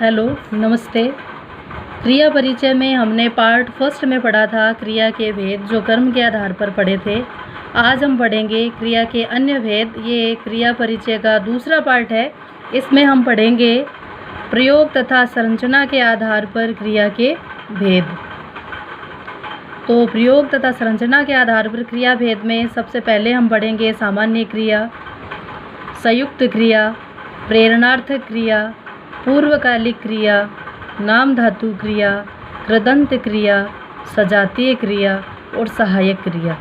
Hello, नमस्ते। क्रिया परिचय में हमने पार्ट फर्स्ट में पढ़ा था क्रिया के भेद, जो कर्म के आधार पर पढ़े थे। आज हम पढ़ेंगे क्रिया के अन्य भेद। ये क्रिया परिचय का दूसरा पार्ट है। इसमें हम पढ़ेंगे प्रयोग तथा संरचना के आधार पर क्रिया के भेद। तो प्रयोग तथा संरचना के आधार पर क्रिया भेद में सबसे पहले हम पढ़ेंगे सामान्य क्रिया, संयुक्त क्रिया, प्रेरणार्थक क्रिया, पूर्वकालिक क्रिया, नाम धातु क्रिया, कृदंत क्रिया, सजातीय क्रिया और सहायक क्रिया।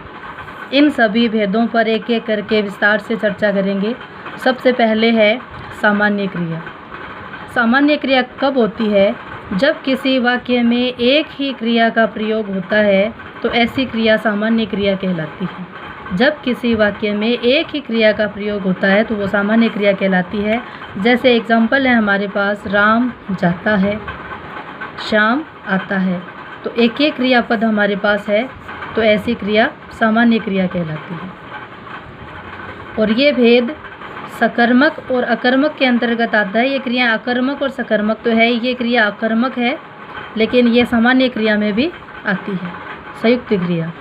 इन सभी भेदों पर एक एक करके विस्तार से चर्चा करेंगे। सबसे पहले है सामान्य क्रिया। सामान्य क्रिया कब होती है? जब किसी वाक्य में एक ही क्रिया का प्रयोग होता है तो ऐसी क्रिया सामान्य क्रिया कहलाती है। जब किसी वाक्य में एक ही क्रिया का प्रयोग होता है तो वो सामान्य क्रिया कहलाती है। जैसे एग्जाम्पल है हमारे पास, राम जाता है, श्याम आता है। तो एक एक क्रियापद हमारे पास है तो ऐसी क्रिया सामान्य क्रिया कहलाती है। और ये भेद सकर्मक और अकर्मक के अंतर्गत आता है। ये क्रिया अकर्मक और सकर्मक तो है, ये क्रिया अकर्मक है लेकिन ये सामान्य क्रिया में भी आती है। संयुक्त क्रिया,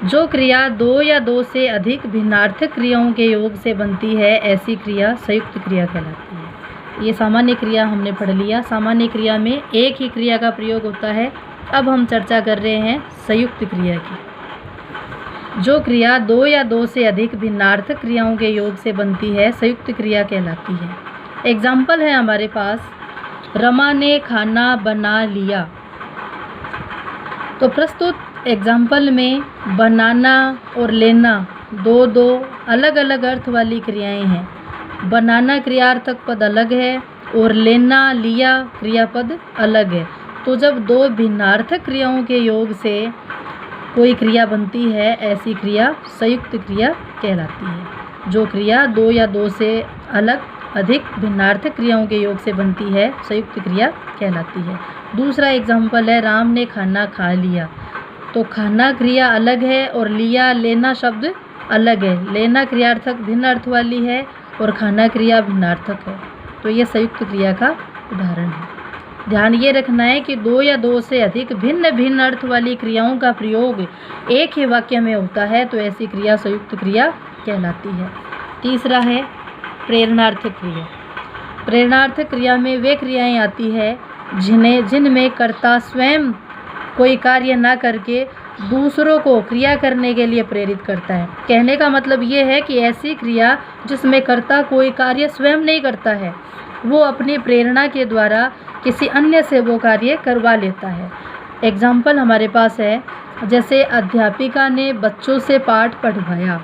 जो क्रिया दो या दो से अधिक भिन्नार्थक क्रियाओं के योग से बनती है ऐसी क्रिया संयुक्त क्रिया कहलाती है। ये सामान्य क्रिया हमने पढ़ लिया। सामान्य क्रिया में एक ही क्रिया का प्रयोग होता है। अब हम चर्चा कर रहे हैं संयुक्त क्रिया की। जो क्रिया दो या दो से अधिक भिन्नार्थक क्रियाओं के योग से बनती है संयुक्त क्रिया कहलाती है। एग्जाम्पल है हमारे पास, रमा ने खाना बना लिया। तो प्रस्तुत एग्जाम्पल में बनाना और लेना दो दो अलग अलग अर्थ वाली क्रियाएं हैं। बनाना क्रियार्थक पद अलग है और लेना लिया क्रियापद अलग है। तो जब दो भिन्नार्थक क्रियाओं के योग से कोई क्रिया बनती है ऐसी क्रिया संयुक्त क्रिया कहलाती है। जो क्रिया दो या दो से अधिक भिन्नार्थक क्रियाओं के योग से बनती है संयुक्त क्रिया कहलाती है। दूसरा एग्जाम्पल है, राम ने खाना खा लिया। तो खाना क्रिया अलग है और लिया लेना शब्द अलग है। लेना क्रियार्थक भिन्न अर्थ वाली है और खाना क्रिया भिन्नार्थक है। तो ये संयुक्त क्रिया का उदाहरण है। ध्यान ये रखना है कि दो या दो से अधिक भिन्न भिन्न अर्थ वाली क्रियाओं का प्रयोग एक ही वाक्य में होता है तो ऐसी क्रिया संयुक्त क्रिया कहलाती है। तीसरा है प्रेरणार्थक क्रिया। प्रेरणार्थक क्रिया में वे क्रियाएं आती है जिनमें कर्ता स्वयं कोई कार्य ना करके दूसरों को क्रिया करने के लिए प्रेरित करता है। कहने का मतलब ये है कि ऐसी क्रिया जिसमें कर्ता कोई कार्य स्वयं नहीं करता है, वो अपनी प्रेरणा के द्वारा किसी अन्य से वो कार्य करवा लेता है। एग्जाम्पल हमारे पास है, जैसे अध्यापिका ने बच्चों से पाठ पढ़वाया।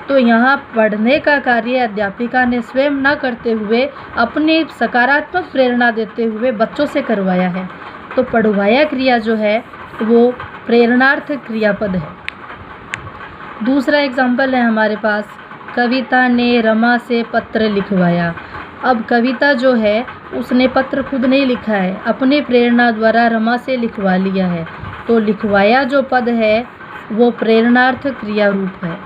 तो यहाँ पढ़ने का कार्य अध्यापिका ने स्वयं ना करते हुए अपनी सकारात्मक प्रेरणा देते हुए बच्चों से करवाया है। तो पढ़वाया क्रिया जो है वो प्रेरणार्थ क्रियापद है। दूसरा एग्जाम्पल है हमारे पास, कविता ने रमा से पत्र लिखवाया। अब कविता जो है उसने पत्र खुद नहीं लिखा है, अपनी प्रेरणा द्वारा रमा से लिखवा लिया है। तो लिखवाया जो पद है वो प्रेरणार्थ क्रिया रूप है।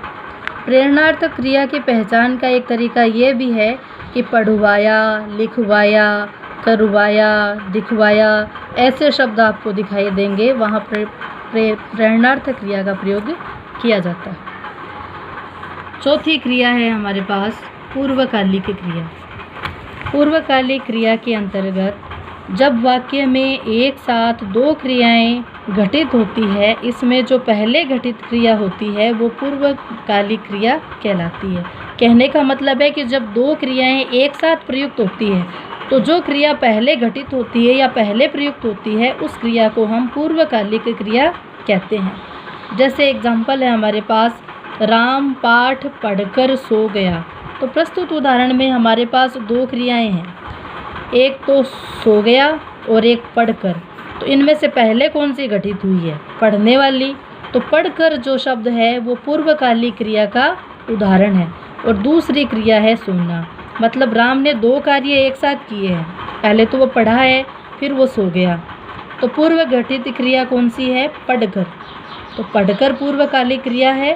प्रेरणार्थ क्रिया की पहचान का एक तरीका ये भी है कि पढ़वाया, लिखवाया, करवाया, दिखवाया ऐसे शब्द आपको दिखाई देंगे, वहाँ प्रेरणार्थ क्रिया का प्रयोग किया जाता है। चौथी क्रिया है हमारे पास पूर्वकालिक क्रिया। पूर्वकालिक क्रिया के अंतर्गत जब वाक्य में एक साथ दो क्रियाएं घटित होती है, इसमें जो पहले घटित क्रिया होती है वो पूर्वकालिक क्रिया कहलाती है। कहने का मतलब है कि जब दो क्रियाएं एक साथ प्रयुक्त होती है तो जो क्रिया पहले घटित होती है या पहले प्रयुक्त होती है उस क्रिया को हम पूर्वकालिक क्रिया कहते हैं। जैसे एग्जाम्पल है हमारे पास, राम पाठ पढ़कर सो गया। तो प्रस्तुत उदाहरण में हमारे पास दो क्रियाएं हैं, एक तो सो गया और एक पढ़कर। तो इनमें से पहले कौन सी घटित हुई है? पढ़ने वाली। तो पढ़कर जो शब्द है वो पूर्वकालिक क्रिया का उदाहरण है। और दूसरी क्रिया है सोना। मतलब राम ने दो कार्य एक साथ किए हैं, पहले तो वो पढ़ा है फिर वो सो गया। तो पूर्व घटित क्रिया कौन सी है? पढ़कर। तो पढ़कर पूर्वकालिक क्रिया है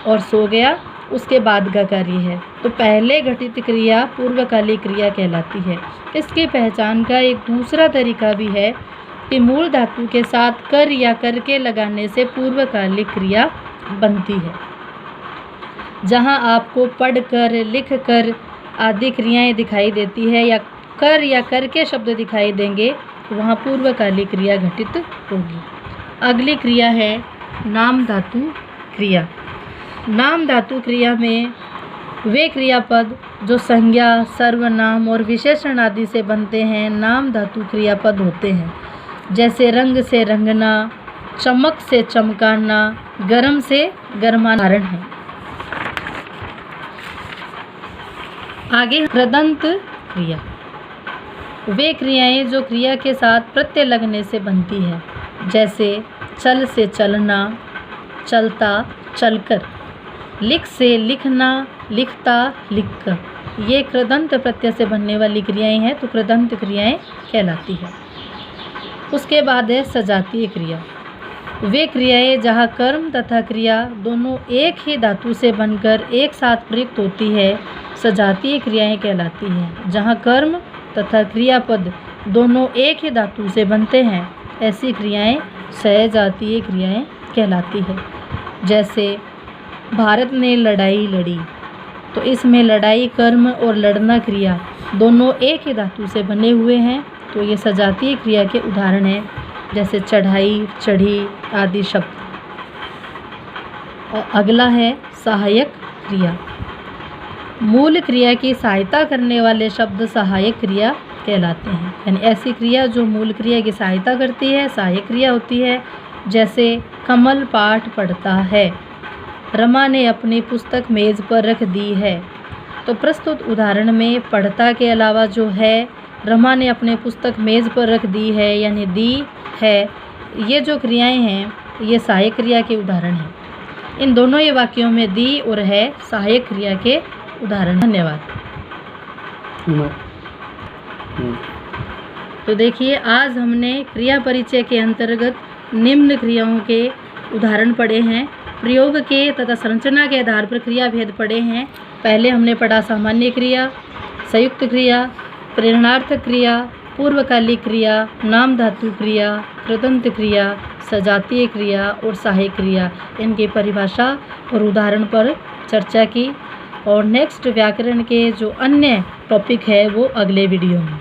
और सो गया उसके बाद का कार्य है। तो पहले घटित क्रिया पूर्वकालिक क्रिया कहलाती है। इसकी पहचान का एक दूसरा तरीका भी है कि मूल धातु के साथ कर या करके लगाने से पूर्वकालिक क्रिया बनती है। जहाँ आपको पढ़कर, लिखकर आदि क्रियाएं दिखाई देती है या करके शब्द दिखाई देंगे, वहाँ पूर्वकालिक क्रिया घटित होगी। अगली क्रिया है नाम धातु क्रिया। नाम धातु क्रिया में वे क्रियापद जो संज्ञा, सर्वनाम और विशेषण आदि से बनते हैं नाम धातु क्रियापद होते हैं। जैसे रंग से रंगना, चमक से चमकाना, गरम से गरमाना है। आगे कृदंत क्रिया। वे क्रियाएं जो क्रिया के साथ प्रत्यय लगने से बनती है। जैसे चल से चलना, चलता, चलकर। लिख से लिखना, लिखता, लिखकर। ये कृदंत प्रत्यय से बनने वाली क्रियाएं हैं, तो कृदंत क्रियाएं कहलाती है। उसके बाद है सजातीय क्रिया। वे क्रियाएं जहाँ कर्म तथा क्रिया दोनों एक ही धातु से बनकर एक साथ प्रयुक्त होती है, सजातीय क्रियाएं कहलाती हैं। जहाँ कर्म तथा क्रियापद दोनों एक ही धातु से बनते हैं, ऐसी क्रियाएं सजातीय क्रियाएं कहलाती है। जैसे भारत ने लड़ाई लड़ी, तो इसमें लड़ाई कर्म और लड़ना क्रिया दोनों एक ही धातु से बने हुए हैं, तो ये सजातीय क्रिया के उदाहरण हैं। जैसे चढ़ाई, चढ़ी आदि शब्द। और अगला है सहायक क्रिया। मूल क्रिया की सहायता करने वाले शब्द सहायक क्रिया कहलाते हैं। यानी ऐसी क्रिया जो मूल क्रिया की सहायता करती है, सहायक क्रिया होती है। जैसे कमल पाठ पढ़ता है, रमा ने अपनी पुस्तक मेज़ पर रख दी है। तो प्रस्तुत उदाहरण में पढ़ता के अलावा जो है रमा ने अपने पुस्तक मेज़ पर रख दी है, यानी दी है, ये जो क्रियाएं हैं ये सहायक क्रिया के उदाहरण हैं। इन दोनों ही वाक्यों में दी और है सहायक क्रिया के उदाहरण। धन्यवाद। तो देखिए, आज हमने क्रिया परिचय के अंतर्गत निम्न क्रियाओं के उदाहरण पढ़े हैं। प्रयोग के तथा संरचना के आधार पर क्रिया भेद पढ़े हैं। पहले हमने पढ़ा सामान्य क्रिया, संयुक्त क्रिया, प्रेरणार्थक क्रिया, पूर्वकालिक क्रिया, नाम धातु क्रिया, कृदंत क्रिया, सजातीय क्रिया और सहायक क्रिया। इनकी परिभाषा और उदाहरण पर चर्चा की। और नेक्स्ट व्याकरण के जो अन्य टॉपिक है वो अगले वीडियो में।